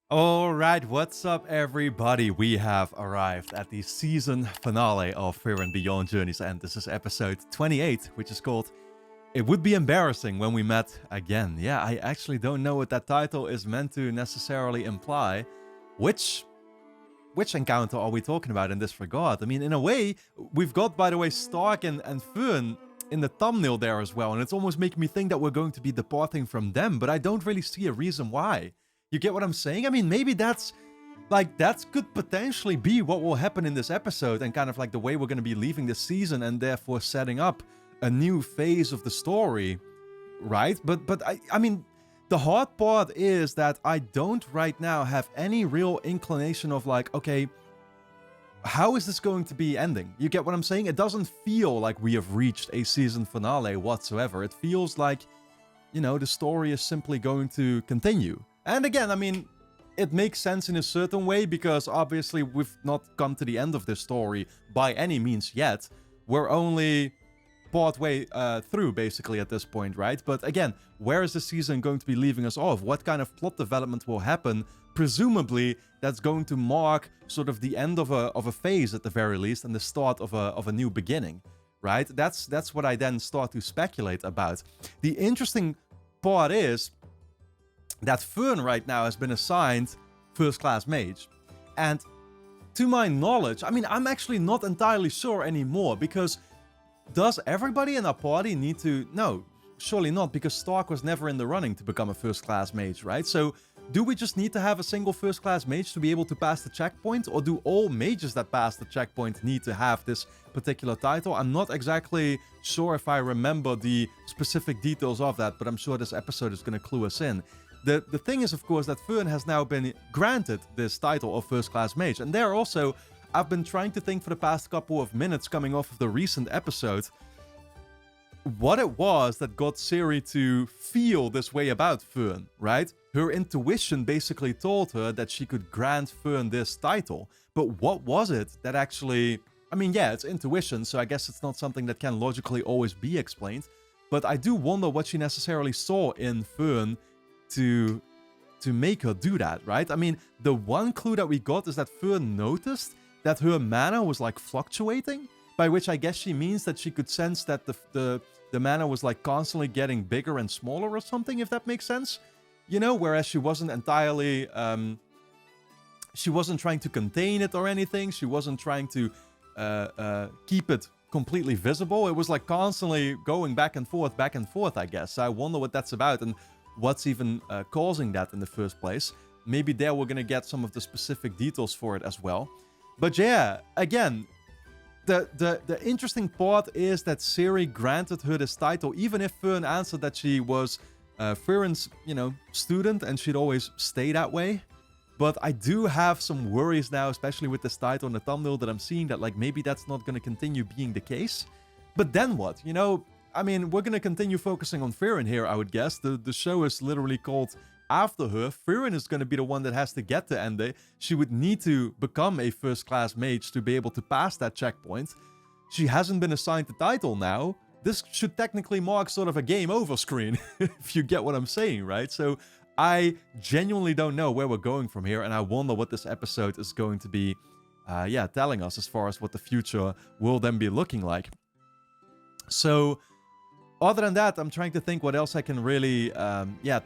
Alright, what's up everybody? We have arrived at the season finale of Frieren Beyond Journey's End. This is episode 28, which is called It Would Be Embarrassing When We Met Again. Yeah, I actually don't know what that title is meant to necessarily imply. Which encounter are we talking about in this regard? I mean, in a way, we've got, by the way, Stark and Fern in the thumbnail there as well, and it's almost making me think that we're going to be departing from them, but I don't really see a reason why. You get what I'm saying? I mean, maybe that could potentially be what will happen in this episode and kind of like the way we're going to be leaving this season and therefore setting up a new phase of the story, right? But I mean, the hard part is that I don't right now have any real inclination of like, okay, how is this going to be ending? You get what I'm saying? It doesn't feel like we have reached a season finale whatsoever. It feels like, you know, the story is simply going to continue. And again, I mean, it makes sense in a certain way because obviously we've not come to the end of this story by any means yet. We're only part way through basically at this point, right? But again, where is the season going to be leaving us off? What kind of plot development will happen? Presumably, that's going to mark sort of the end of a phase at the very least and the start of a new beginning, right? That's what I then start to speculate about. The interesting part is that Fern right now has been assigned First Class Mage. And to my knowledge, I mean, I'm actually not entirely sure anymore, because does everybody in our party need to... No, surely not, because Stark was never in the running to become a First Class Mage, right? So do we just need to have a single First Class Mage to be able to pass the checkpoint? Or do all mages that pass the checkpoint need to have this particular title? I'm not exactly sure if I remember the specific details of that, but I'm sure this episode is going to clue us in. The thing is, of course, that Fern has now been granted this title of First Class Mage. And there also, I've been trying to think for the past couple of minutes coming off of the recent episode what it was that got Ciri to feel this way about Fern, right? Her intuition basically told her that she could grant Fern this title. But what was it that actually... I mean, yeah, it's intuition, so I guess it's not something that can logically always be explained. But I do wonder what she necessarily saw in Fern to make her do that, right? I mean, the one clue that we got is that Fern noticed that her mana was like fluctuating, by which I guess she means that she could sense that the mana was like constantly getting bigger and smaller or something, if that makes sense. You know, whereas she wasn't entirely... she wasn't trying to contain it or anything. She wasn't trying to keep it completely visible. It was like constantly going back and forth, I guess. So I wonder what that's about and what's even causing that in the first place. Maybe there we're gonna get some of the specific details for it as well. But yeah, again, the interesting part is that Ciri granted her this title, even if Fern answered that she was Frieren's, you know, student and she'd always stay that way. But I do have some worries now, especially with this title in the thumbnail that I'm seeing, that like maybe that's not gonna continue being the case. But then what? You know, I mean, we're gonna continue focusing on Frieren here, I would guess. The show is literally called after her. Frieren is gonna be the one that has to get to Ende. She would need to become a first-class mage to be able to pass that checkpoint. She hasn't been assigned the title now. This should technically mark sort of a game over screen, if you get what I'm saying, right? So I genuinely don't know where we're going from here, and I wonder what this episode is going to be, telling us as far as what the future will then be looking like. So... other than that, I'm trying to think what else I can really,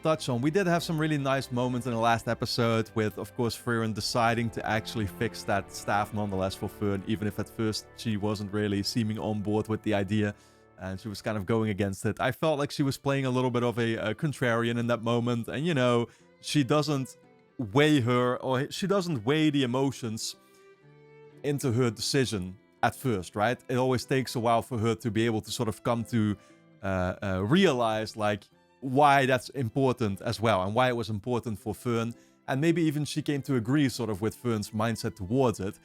touch on. We did have some really nice moments in the last episode with, of course, Frieren deciding to actually fix that staff nonetheless for Fern, even if at first she wasn't really seeming on board with the idea and she was kind of going against it. I felt like she was playing a little bit of a contrarian in that moment, and, you know, she doesn't weigh the emotions into her decision at first, right? It always takes a while for her to be able to sort of come to realize like why that's important as well and why it was important for Fern, and maybe even she came to agree sort of with Fern's mindset towards it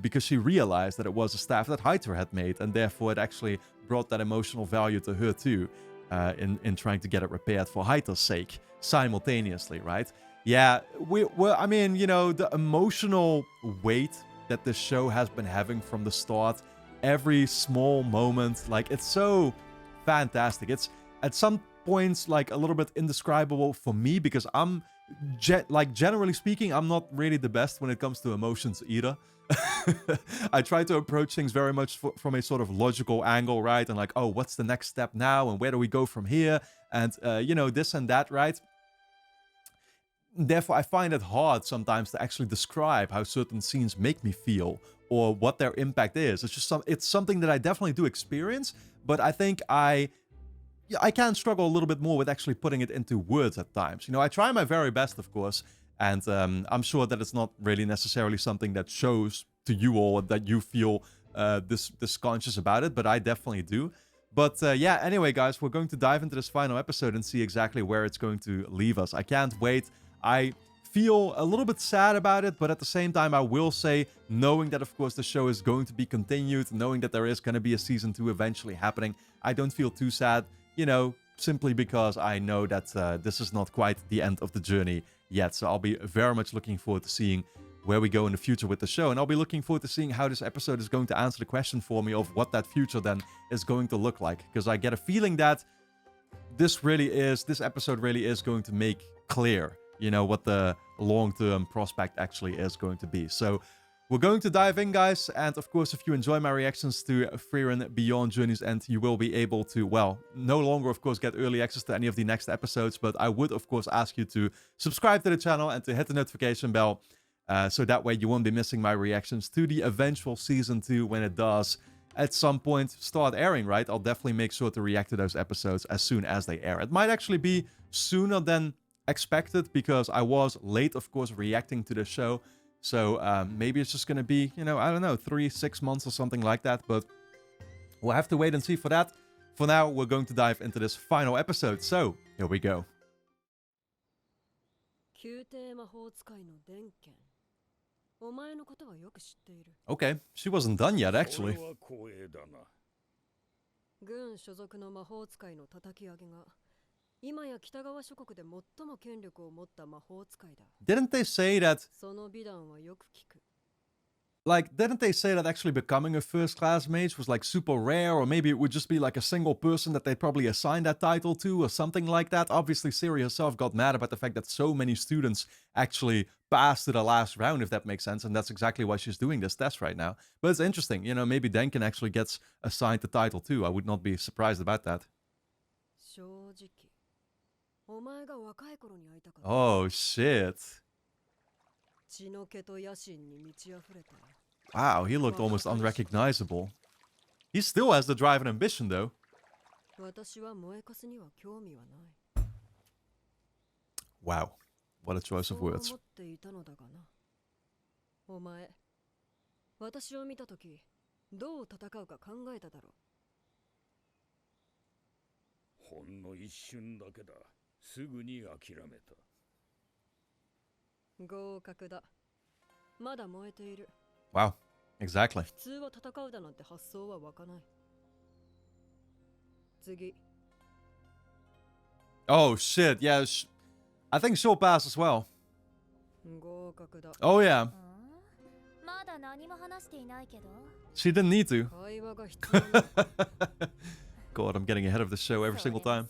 because she realized that it was a staff that Hyter had made, and therefore it actually brought that emotional value to her too in trying to get it repaired for Hyter's sake simultaneously, right? Yeah, I mean, you know, the emotional weight that this show has been having from the start, every small moment, like it's so fantastic. It's at some points like a little bit indescribable for me because I'm like, generally speaking, I'm not really the best when it comes to emotions either. I try to approach things very much from a sort of logical angle, right? And like, oh, what's the next step now? And where do we go from here? And, you know, this and that, right? Therefore, I find it hard sometimes to actually describe how certain scenes make me feel or what their impact is. It's just it's something that I definitely do experience, but I think I can struggle a little bit more with actually putting it into words at times. You know, I try my very best, of course, and I'm sure that it's not really necessarily something that shows to you all that you feel this conscious about it, but I definitely do. But yeah, anyway, guys, we're going to dive into this final episode and see exactly where it's going to leave us. I can't wait. I feel a little bit sad about it, but at the same time, I will say, knowing that, of course, the show is going to be continued, knowing that there is going to be a season 2 eventually happening, I don't feel too sad, you know, simply because I know that this is not quite the end of the journey yet. So I'll be very much looking forward to seeing where we go in the future with the show. And I'll be looking forward to seeing how this episode is going to answer the question for me of what that future then is going to look like. Because I get a feeling that this episode really is going to make clear, you know, what the long-term prospect actually is going to be. So we're going to dive in, guys. And of course, if you enjoy my reactions to Frieren Beyond Journey's End, you will be able to, well, no longer, of course, get early access to any of the next episodes. But I would, of course, ask you to subscribe to the channel and to hit the notification bell. So that way you won't be missing my reactions to the eventual Season 2 when it does at some point start airing, right? I'll definitely make sure to react to those episodes as soon as they air. It might actually be sooner than expected because I was late, of course, reacting to the show. So maybe it's just going to be, you know, I don't know, 3-6 months or something like that. But we'll have to wait and see for that. For now, we're going to dive into this final episode. So here we go. Okay, she wasn't done yet, actually. Didn't they say that... Like, didn't they say that actually becoming a first-class mage was, like, super rare? Or maybe it would just be, like, a single person that they'd probably assign that title to or something like that? Obviously, Siri herself got mad about the fact that so many students actually passed to the last round, if that makes sense. And that's exactly why she's doing this test right now. But it's interesting. You know, maybe Denkin actually gets assigned the title too. I would not be surprised about that. Oh, shit. Wow, he looked almost unrecognizable. He still has the drive and ambition, though. Wow, what a choice of words. Wow, exactly. Oh shit, yeah, I think she'll pass as well. Oh yeah. She didn't need to. God, I'm getting ahead of the show every single time.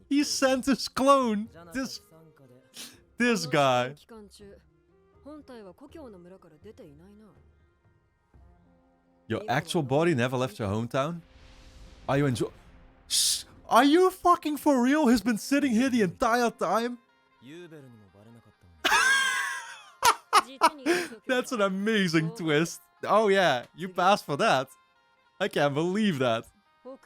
He sent his clone. This guy. Your actual body never left your hometown? Are you enjoy? Shh! Are you fucking for real? He's been sitting here the entire time? That's an amazing twist. Oh yeah, you passed for that. I can't believe that. Oh,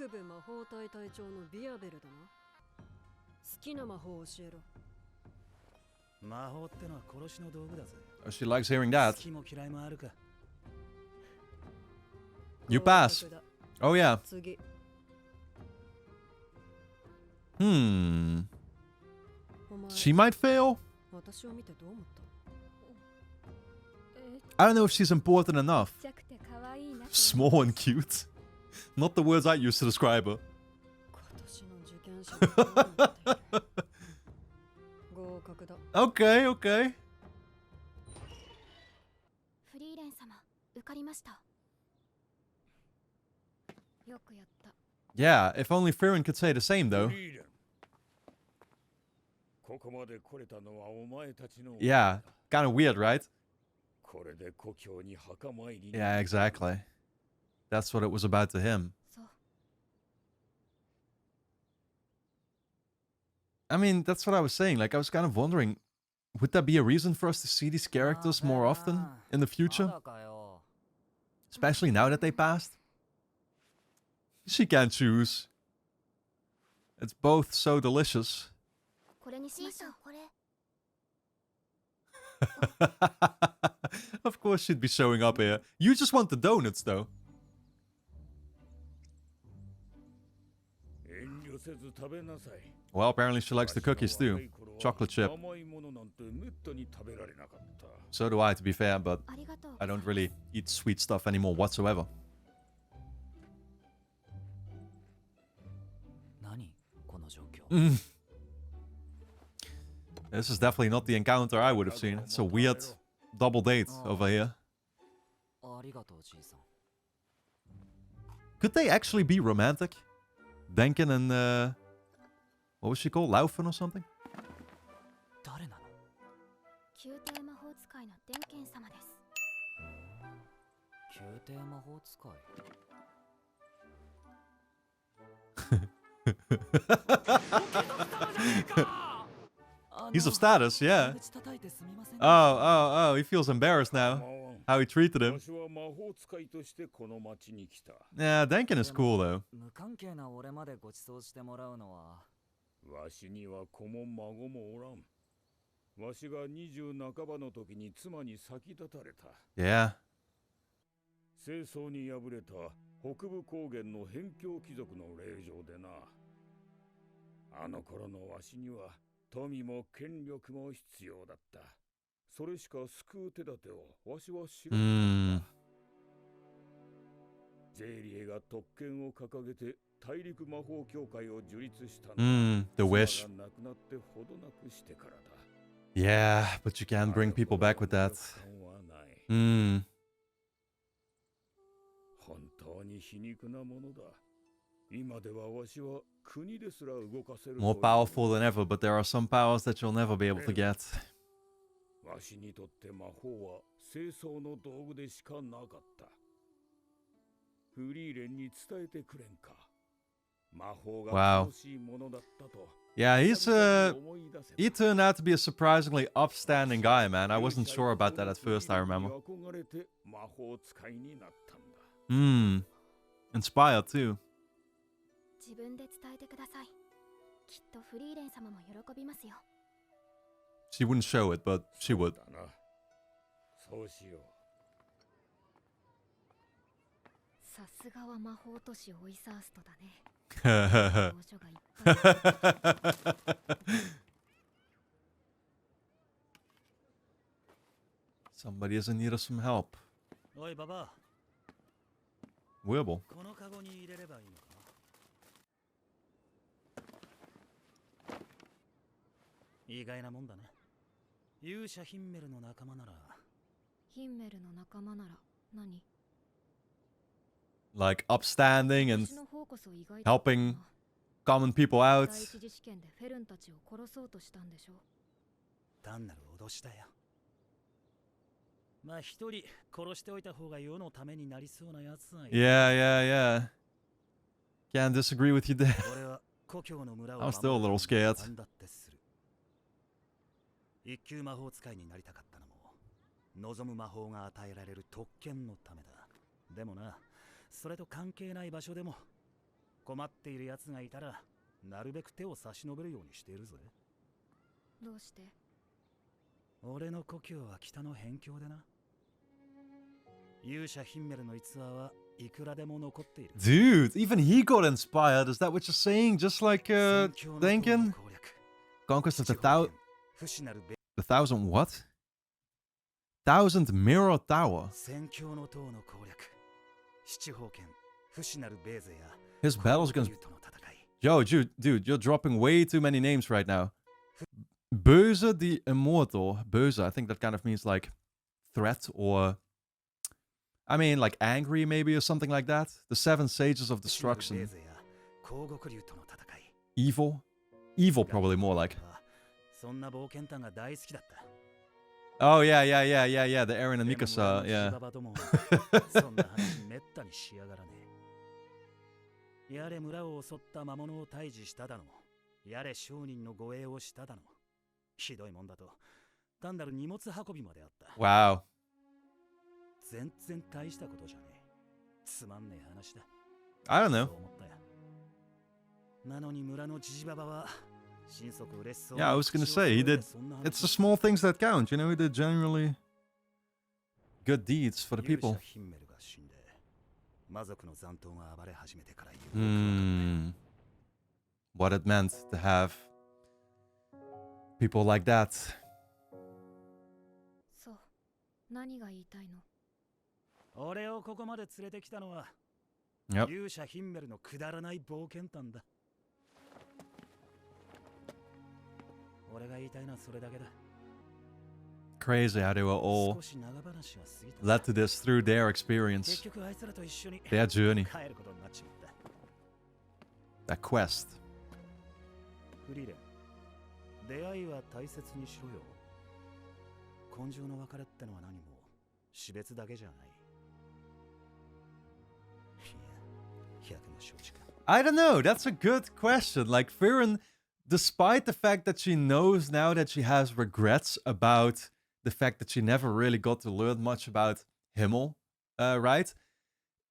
she likes hearing that. You pass. Oh yeah. She might fail. I don't know if she's important enough. Small and cute. Not the words I use to describe her. Okay, okay. Yeah, if only Frieren could say the same, though. Yeah, kind of weird, right? Yeah, exactly. That's what it was about to him. I mean, that's what I was saying. Like, I was kind of wondering, would there be a reason for us to see these characters more often in the future? Especially now that they passed? She can't choose. It's both so delicious. Of course she'd be showing up here. You just want the donuts, though. Well, apparently she likes the cookies too. Chocolate chip. So do I, to be fair, but I don't really eat sweet stuff anymore whatsoever. This is definitely not the encounter I would have seen. It's a weird double date over here. Could they actually be romantic? Denken and, what was she called? Laufen or something? He's of status, yeah. Oh, he feels embarrassed now. How he treated him. Yeah, Denken is cool, though. Yeah. The wish. Yeah, but you can't bring people back with that. More powerful than ever, but there are some powers that you'll never be able to get. Wow. Yeah, he turned out to be a surprisingly upstanding guy, man. I wasn't sure about that at first, I remember. Inspired too. She wouldn't show it, but she would. Somebody is in need of some help. Weeble. Like upstanding and helping common people out. Yeah. Can't disagree with you there. I'm still a little scared. Dude, even he got inspired. Is that what you're saying? Just like Denken? Conquest of the thousand what? 1000 Mirror Tower. His battles against Yo, dude, you're dropping way too many names right now. Böse the Immortal. Böse, I think that kind of means like threat or... I mean, like angry maybe or something like that. The Seven Sages of Destruction. Evil? Evil probably more like. Oh yeah, the Eren and Mikasa, yeah. やれ村を襲った魔物を退治しただの、やれ商人の護衛をしただの。ひどいもんだと、単なる荷物運びまであった。Wow. 全然大したことじゃねえ。つまんねえ話だ。I don't know. そう思ったよ。なのに村のジジババは心底嬉しそう。Yeah, I was gonna say, he did... It's the small things that count, you know? He did generally good deeds for the people. What it meant to have people like that. So, 何が言いたいの？俺をここまで連れてきたのは、勇者ヒンメルのくだらない冒険譚だ。俺が言いたいのはそれだけだ。Crazy how they were all led to this through their experience, their journey, that quest. フリーレン、出会いは大切にしろよ。今生の別れってのは何も死別だけじゃない。いや、100の承知か。I don't know. That's a good question. Like Frieren, despite the fact that she knows now that she has regrets about the fact that she never really got to learn much about Himmel, right?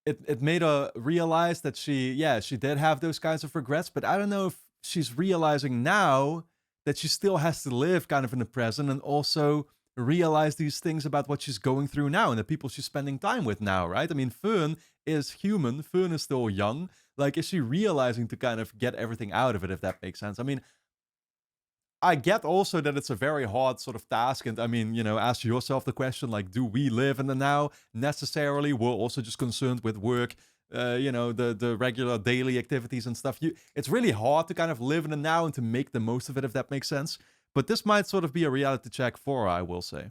It made her realize that she did have those kinds of regrets, but I don't know if she's realizing now that she still has to live kind of in the present and also realize these things about what she's going through now and the people she's spending time with now, right? I mean, Fern is human. Fern is still young. Like, is she realizing to kind of get everything out of it, if that makes sense? I mean, I get also that it's a very hard sort of task. And I mean, you know, ask yourself the question, like, do we live in the now necessarily? We're also just concerned with work, you know, the regular daily activities and stuff. It's really hard to kind of live in the now and to make the most of it, if that makes sense. But this might sort of be a reality check for her, I will say.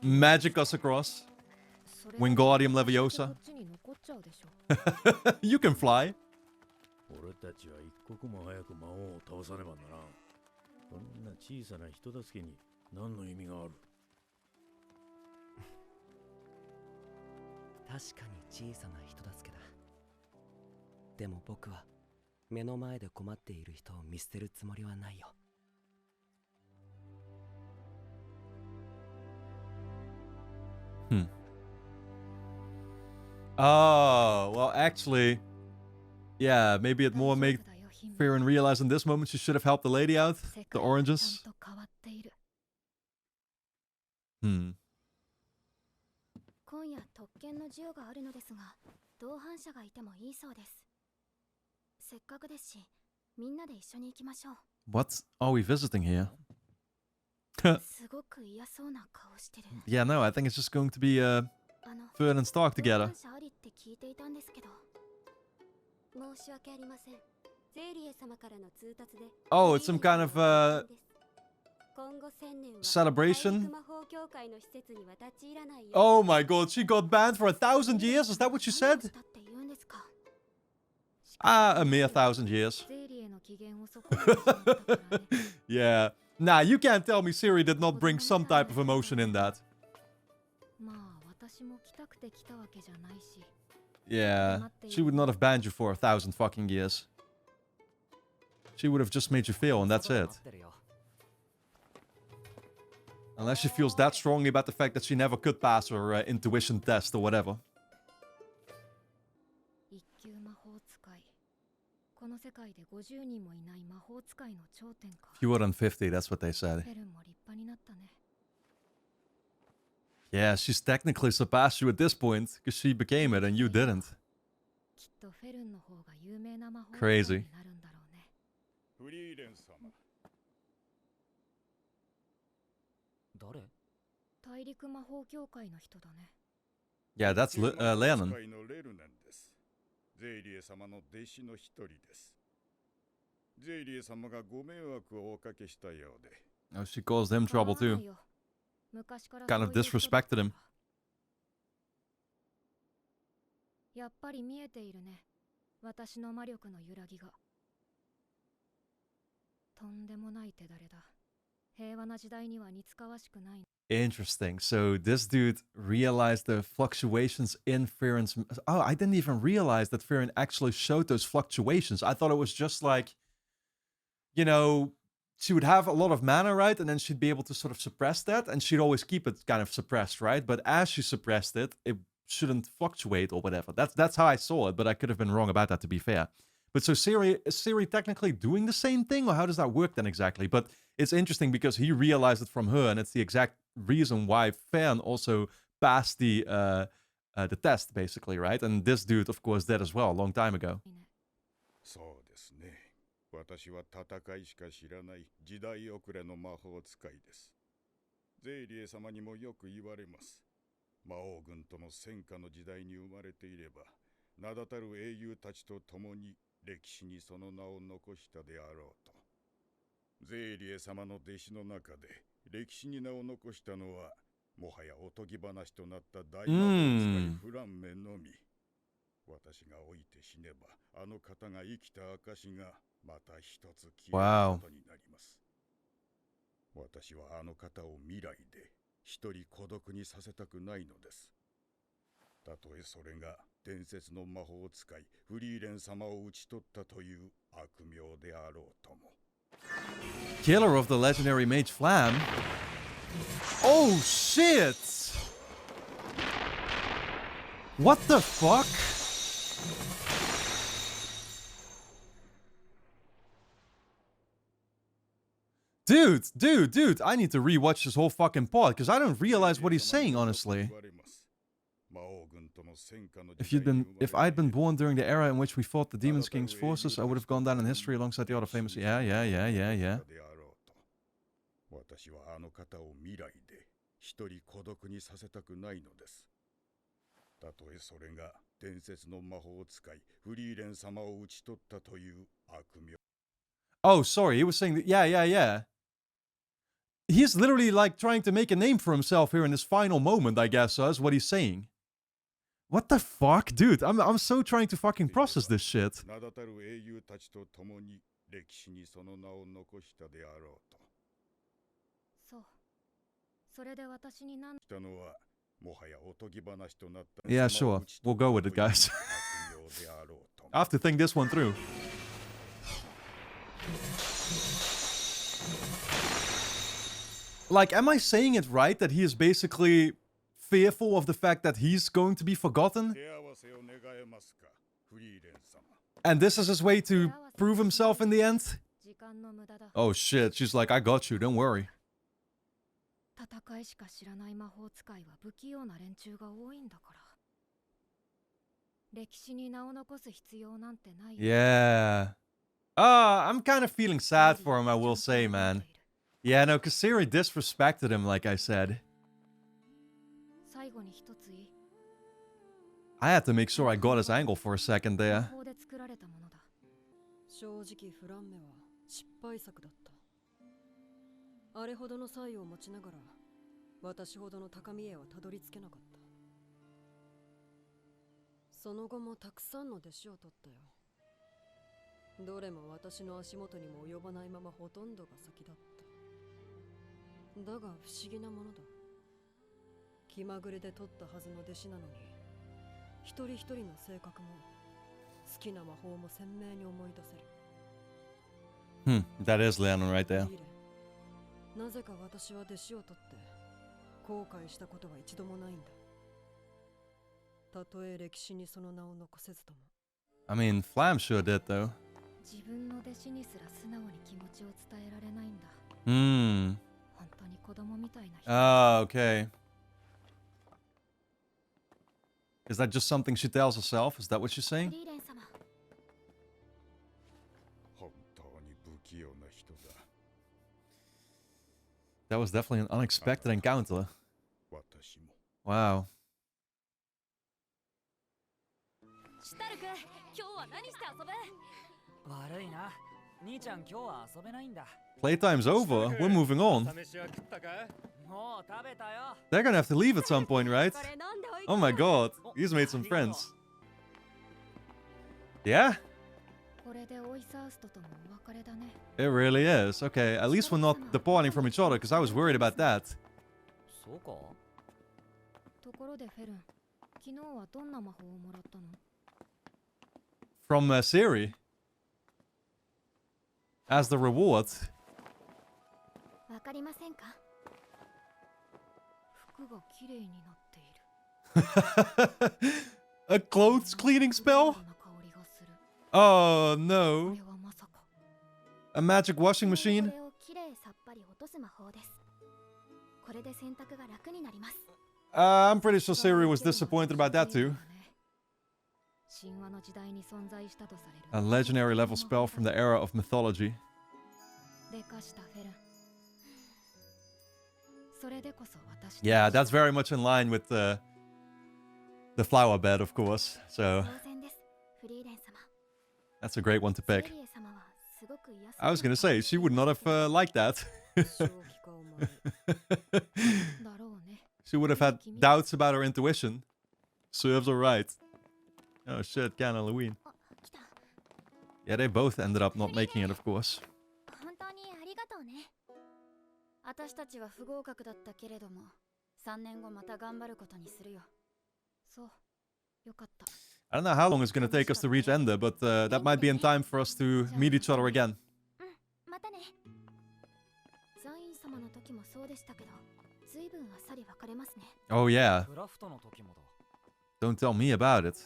Magic us across. Wingardium Leviosa. You can fly. 俺たちは一刻も早く魔王を倒さねばならん。こんな小さな人助けに何の意味がある？確かに小さな人助けだ。でも僕は目の前で困っている人を見捨てるつもりはないよ。Oh, well, actually, yeah, maybe it more made Frieren realize in this moment she should have helped the lady out. The oranges. 今夜特権の授与があるのですが、同伴者がいてもいいそうです。せっかくですし、みんなで一緒に行きましょう。What are we visiting here? すごく嫌そうな顔してる。Yeah, no, I think it's just going to be Fern and Stark together. 同伴者ありって聞いていたんですけど。申し訳ありません。ゼーリエ様からの通達で。Oh, it's some kind of celebration. Oh my god, she got banned for 1,000 years? Is that what you said? A mere 1,000 years. Yeah. Nah, you can't tell me Siri did not bring some type of emotion in that. Yeah, she would not have banned you for 1,000 fucking years. She would have just made you fail and that's it. Unless she feels that strongly about the fact that she never could pass her intuition test or whatever. Fewer than 50, that's what they said. Yeah, she's technically surpassed you at this point, because she became it and you didn't. Crazy. 大陸魔法協会の人だね。 Yeah, that's Leonin. 使いのレルネンです。ゼイリエ様の弟子の一人です。ゼイリエ様がご迷惑をおかけしたようで。Oh, she caused him trouble 構わな too. いよ。昔から Kind of そういう人だった disrespected him. やっぱり見えているね。私の魔力の揺らぎが。とんでもない手だれだ。平和な時代には似つかわしくない。 Interesting. So this dude realized the fluctuations in Frieren's... Oh, I didn't even realize that Frieren actually showed those fluctuations. I thought it was just like, you know, she would have a lot of mana, right? And then she'd be able to sort of suppress that, and she'd always keep it kind of suppressed, right? But as she suppressed it, it shouldn't fluctuate or whatever. That's how I saw it, but I could have been wrong about that, to be fair. But so is Siri technically doing the same thing, or how does that work then exactly? But it's interesting because he realized it from her, and it's the exact reason why Fan also passed the test, basically, right? And this dude, of course, did as well a long time ago. そうですね。私は戦いしか知らない時代遅れの魔法使いです。ゼイリエ様にもよく言われます。魔王軍との戦火の時代に生まれていれば、名だたる英雄たちと共に歴史にその名を残したであろうと。ゼイリエ様の弟子の中で歴史に名を残したのは、もはやおとぎ話となった大魔法使いフランメのみ。私が老いて死ねば、あの方が生きた証がまた一つ消えることになります。私はあの方を未来で一人孤独にさせたくないのです。たとえそれが伝説の魔法使いフリーレン様を討ち取ったという悪名であろうとも。Killer of the legendary mage Flam. Oh shit! What the fuck? Dude, I need to rewatch this whole fucking part because I don't realize what he's saying, honestly. If I'd been born during the era in which we fought the Demon King's forces, I would have gone down in history alongside the other famous... Yeah. 私はあの方を未来で一人孤独にさせたくないのです。たとえそれが伝説の魔法使いフリーレン様を討ち取ったという悪名。Oh, sorry, he was saying that... Yeah. He's literally like trying to make a name for himself here in this final moment, I guess, so that's what he's saying. What the fuck? Dude, I'm so trying to fucking process this shit. 名だたる英雄たちと共に歴史にその名を残したであろうと。そう。それで私に何 したのはもはやおとぎ話となった。Yeah, sure. We'll go with it, guys. I have to think this one through. Like, am I saying it right that he is basically fearful of the fact that he's going to be forgotten? And this is his way to prove himself in the end? Oh shit, she's like, I got you, don't worry. 戦いしか知らない魔法使いは不器用な連中が多いんだから。歴史に名を残す必要なんてない。Yeah. I'm kind of feeling sad for him, I will say, man. Yeah, no, because Siri disrespected him, like I said. 最後に一ついい。 I had to make sure I got his angle for a second there. 魔法で作られたものだ。正直フランメは失敗作だった。あれほどの才を持ちながら私ほどの高みへはたどり着けなかった。その後もたくさんの弟子を取ったよ。どれも私の足元にも及ばないままほとんどが先だった。だが不思議なものだ。気まぐれで取ったはずの弟子なのに、一人一人の性格も好きな魔法も鮮明に思い出せる。That is Leonin right there. なぜか私は弟子を取って後悔したことは一度もないんだ。たとえ歴史にその名を残せずとも。I mean, Flam sure did, though. 自分の弟子にすら素直に気持ちを伝えられないんだ。本当に子供みたいな人。Oh, okay. Is that just something she tells herself? Is that what she's saying? フリーレン様。本当に不器用な人だ。 That was definitely an unexpected encounter. Wow. シュタルク、今日は何して遊ぶ？悪いな。兄ちゃん今日は遊べないんだ。 Playtime's over. We're moving on. 飯は食ったか？もう食べたよ。 They're gonna have to leave at some point, right? これ飲んでおいて。 Oh my god. He's made some friends. Yeah? これでオイサーストともお別れだね。 It really is. Okay, at least we're not departing from each other, because I was worried about that. そうか。ところでフェルン、昨日はどんな魔法をもらったの？ From Siri. As the reward. わかりませんか？服が綺麗になっている。 A clothes cleaning spell? な香りがする。 Oh こ no. れはまさか。 A magic washing machine? これを綺麗さっぱり落とす魔法です。これで洗濯が楽になります。 I'm pretty sure Siri was disappointed about that too. 神話の時代に存在したとされる。 A legendary level spell from the era of mythology. でかしたフェルン。それでこそ私。 Yeah, that's very much in line with the flower bed, of course. So 当然です。フリーレン様。 that's a great one to セ pick. リエ様はすごく癒さ I was gonna say, she would not have liked that. 正気かお前。だろうね。 She would have had doubts about her intuition. Serves her right. Oh shit, can Halloween. あ、来た。 Yeah, they both ended up not making it, of course. 本当にありがとうね。私たちは不合格だったけれども、3年後また頑張ることにするよ。そう、よかった。 I don't know how long it's gonna take us to reach Ender, but that might be in time for us to meet each other again. またね。ザイン様の時もそうでしたけど、ずいぶんあっさり別れますね。 Oh yeah, クラフトの時もだ。 don't tell me about it.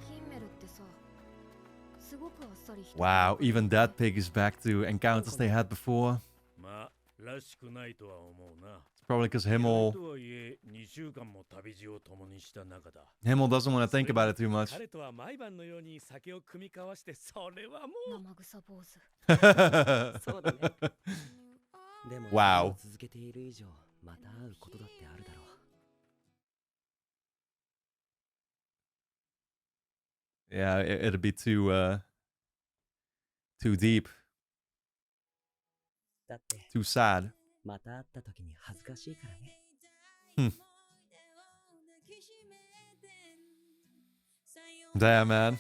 ヒンメルってさ、すごくあっさり人。 Wow, even that piggies back to encounters they had before. まあ、らしくないとは思うな。 It's probably because Himmel とはいえ、2週間も旅路を共にした仲だ。 doesn't want to think about it too much. 彼とは毎晩のように酒を酌み交わして、それはもう。生臭坊主。そうだね。でも、 Wow. 続けている以上、また会うことだってあるだろう。 Yeah, it'd be too deep, だって、 too sad. また会った時に恥ずかしいからね。 Damn, man.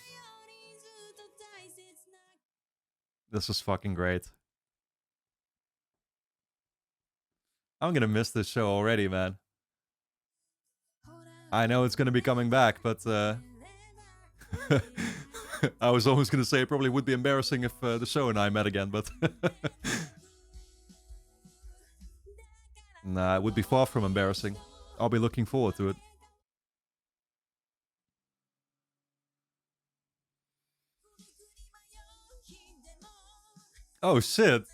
This was fucking great. I'm gonna miss this show already, man. I know it's gonna be coming back, but I was almost gonna say it probably would be embarrassing if the show and I met again, but nah, it would be far from embarrassing. I'll be looking forward to it. Oh shit.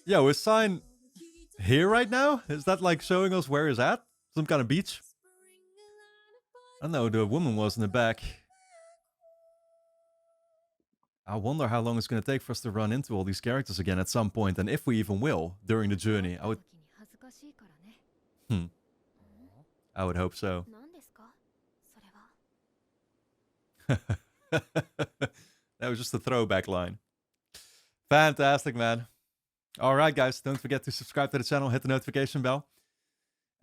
Yeah, we're signed here right now? Is that like showing us where he's at? Some kind of beach? I know the woman was in the back. I wonder how long it's going to take for us to run into all these characters again at some point, and if we even will during the journey. I would hope so. 何ですか？それは。 That was just a throwback line. Fantastic, man. All right, guys, don't forget to subscribe to the channel, hit the notification bell,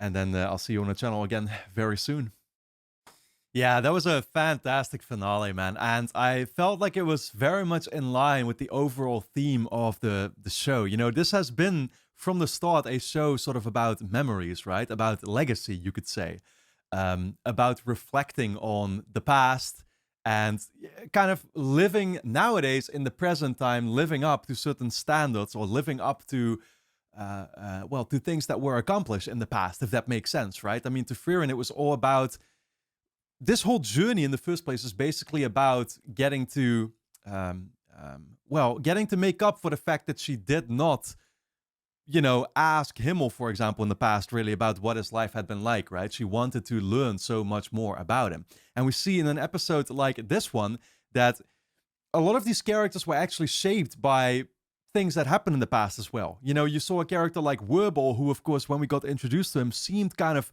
and then I'll see you on the channel again very soon. Yeah, that was a fantastic finale, man, and I felt like it was very much in line with the overall theme of the show. You know, this has been, from the start, a show sort of about memories, right? About legacy, you could say. About reflecting on the past and kind of living nowadays in the present time, living up to certain standards or living up to, well, to things that were accomplished in the past, if that makes sense, right? I mean, to Frieren, it was all about... This whole journey in the first place is basically about getting to, well, getting to make up for the fact that she did not, you know, ask Himmel, for example, in the past, really about what his life had been like, right? She wanted to learn so much more about him. And we see in an episode like this one that a lot of these characters were actually shaped by things that happened in the past as well. You know, you saw a character like Werbel, who, of course, when we got introduced to him, seemed kind of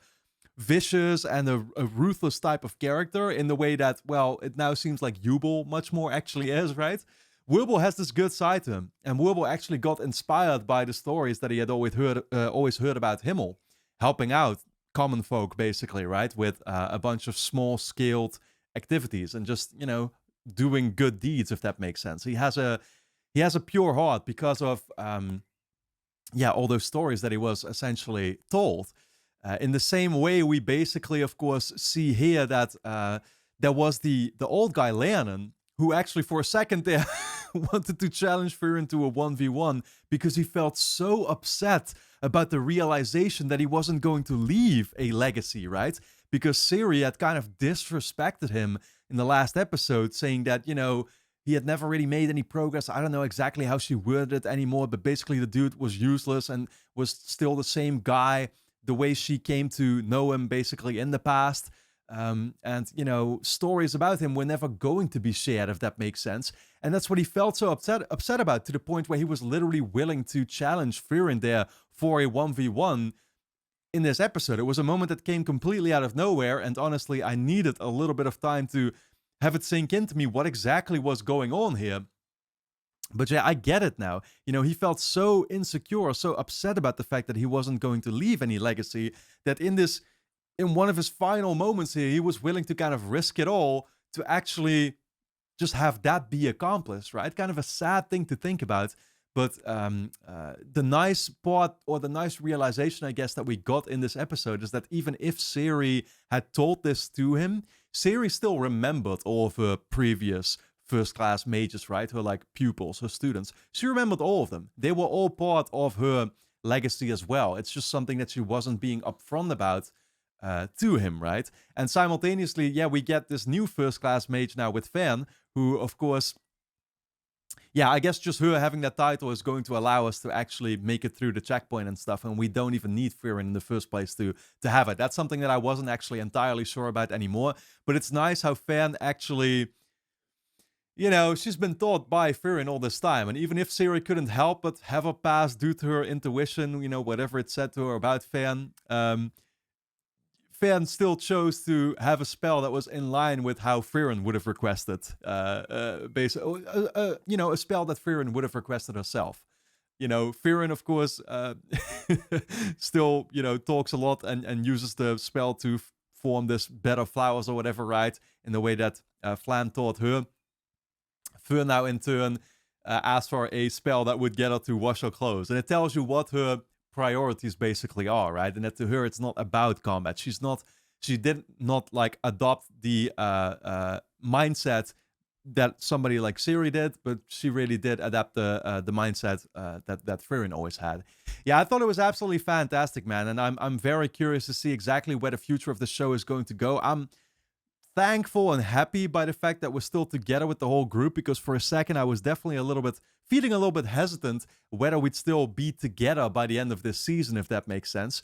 vicious and a ruthless type of character in the way that, well, it now seems like Jubel much more actually is, right? Werbel has this good side to him, and Werbel actually got inspired by the stories that he had always heard about Himmel, helping out common folk, basically, right, with a bunch of small-scaled activities and just, you know, doing good deeds, if that makes sense. He has a pure heart because of all those stories that he was essentially told. In the same way, we basically, of course, see here that there was the old guy Leonin, who actually for a second there wanted to challenge Frieren to a 1v1 because he felt so upset about the realization that he wasn't going to leave a legacy, right? Because Siri had kind of disrespected him in the last episode, saying that, you know, he had never really made any progress. I don't know exactly how she worded it anymore, but basically the dude was useless and was still the same guy, the way she came to know him basically in the past. And, you know, stories about him were never going to be shared, if that makes sense. And that's what he felt so upset about, to the point where he was literally willing to challenge Frieren there for a 1v1 in this episode. It was a moment that came completely out of nowhere, and honestly, I needed a little bit of time to have it sink into me what exactly was going on here. But yeah, I get it now. You know, he felt so insecure, so upset about the fact that he wasn't going to leave any legacy, that in one of his final moments here, he was willing to kind of risk it all to actually just have that be accomplished, right? Kind of a sad thing to think about. But the nice part, or the nice realization, I guess, that we got in this episode is that even if Siri had told this to him, Siri still remembered all of her previous first-class mages, right? Her, like, pupils, her students. She remembered all of them. They were all part of her legacy as well. It's just something that she wasn't being upfront about to him, right? And simultaneously, yeah, we get this new first-class mage now with Fan, who, of course, yeah, I guess just her having that title is going to allow us to actually make it through the checkpoint and stuff, and we don't even need Frieren in the first place to have it. That's something that I wasn't actually entirely sure about anymore, but it's nice how Fan actually, you know, she's been taught by Frieren all this time, and even if Siri couldn't help but have her pass due to her intuition, you know, whatever it said to her about Fan, Fan still chose to have a spell that was in line with how Frieren would have requested. You know, a spell that Frieren would have requested herself. You know, Frieren, of course, still, you know, talks a lot and uses the spell to form this bed of flowers or whatever, right? In the way that Flan taught her. Fern now, in turn, asked for a spell that would get her to wash her clothes. And it tells you what her priorities basically are, right? And that to her it's not about combat. She did not like adopt the mindset that somebody like Siri did, but she really did adapt the mindset that Frieren always had. Yeah, I thought it was absolutely fantastic, man, and I'm very curious to see exactly where the future of the show is going to go. I'm thankful and happy by the fact that we're still together with the whole group, because for a second I was definitely feeling a little bit hesitant whether we'd still be together by the end of this season, if that makes sense.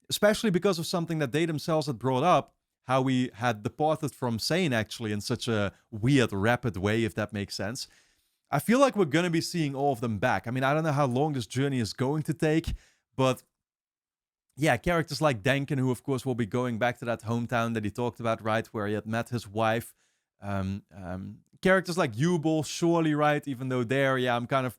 Especially because of something that they themselves had brought up, how we had departed from Sane actually in such a weird, rapid way, if that makes sense. I feel like we're going to be seeing all of them back. I mean, I don't know how long this journey is going to take, but yeah, characters like Denken, who of course will be going back to that hometown that he talked about, right, where he had met his wife. Characters like Jubel, surely, right, even though there, yeah, I'm kind of,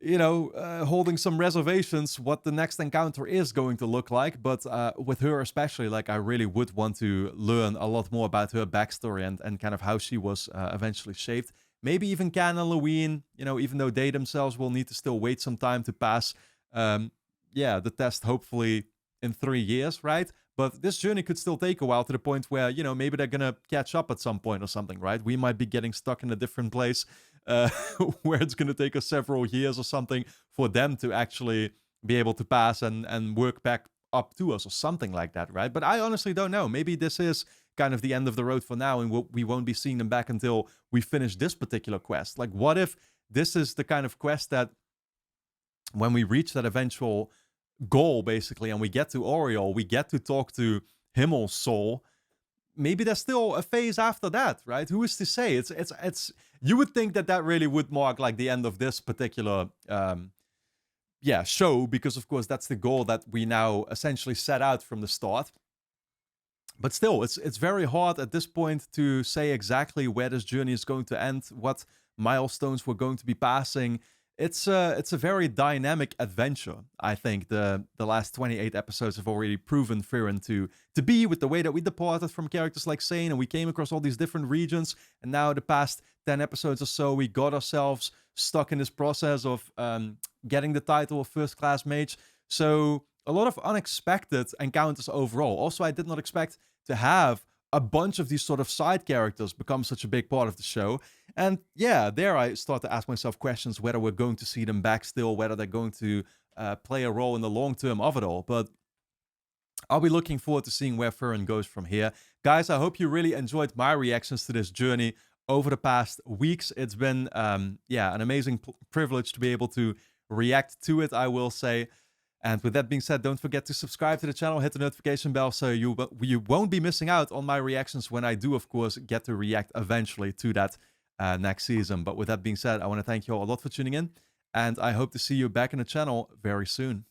you know, holding some reservations what the next encounter is going to look like. But with her especially, like, I really would want to learn a lot more about her backstory and kind of how she was eventually shaped. Maybe even Can and Lewin, you know, even though they themselves will need to still wait some time to pass, the test, hopefully in 3 years, right? But this journey could still take a while, to the point where, you know, maybe they're gonna catch up at some point or something, right? We might be getting stuck in a different place where it's gonna take us several years or something for them to actually be able to pass and work back up to us or something like that, right? But I honestly don't know. Maybe this is kind of the end of the road for now, and we won't be seeing them back until we finish this particular quest. Like, what if this is the kind of quest that when we reach that eventual goal, basically, and we get to Oriol, we get to talk to Himmel's soul, maybe there's still a phase after that, right? Who is to say? It's you would think that that really would mark like the end of this particular show, because of course that's the goal that we now essentially set out from the start. But still, it's very hard at this point to say exactly where this journey is going to end, what milestones we're going to be passing. It's a very dynamic adventure. I think the last 28 episodes have already proven Frieren to be, with the way that we departed from characters like Sane, and we came across all these different regions, and now the past 10 episodes or so, we got ourselves stuck in this process of getting the title of First Class Mage. So a lot of unexpected encounters overall. Also, I did not expect to have a bunch of these sort of side characters become such a big part of the show. And yeah, there I start to ask myself questions whether we're going to see them back still, whether they're going to play a role in the long term of it all. But I'll be looking forward to seeing where Frieren goes from here. Guys, I hope you really enjoyed my reactions to this journey over the past weeks. It's been, an amazing privilege to be able to react to it, I will say. And with that being said, don't forget to subscribe to the channel, hit the notification bell so you won't be missing out on my reactions when I do, of course, get to react eventually to that next season. But with that being said, I want to thank you all a lot for tuning in, and I hope to see you back in the channel very soon.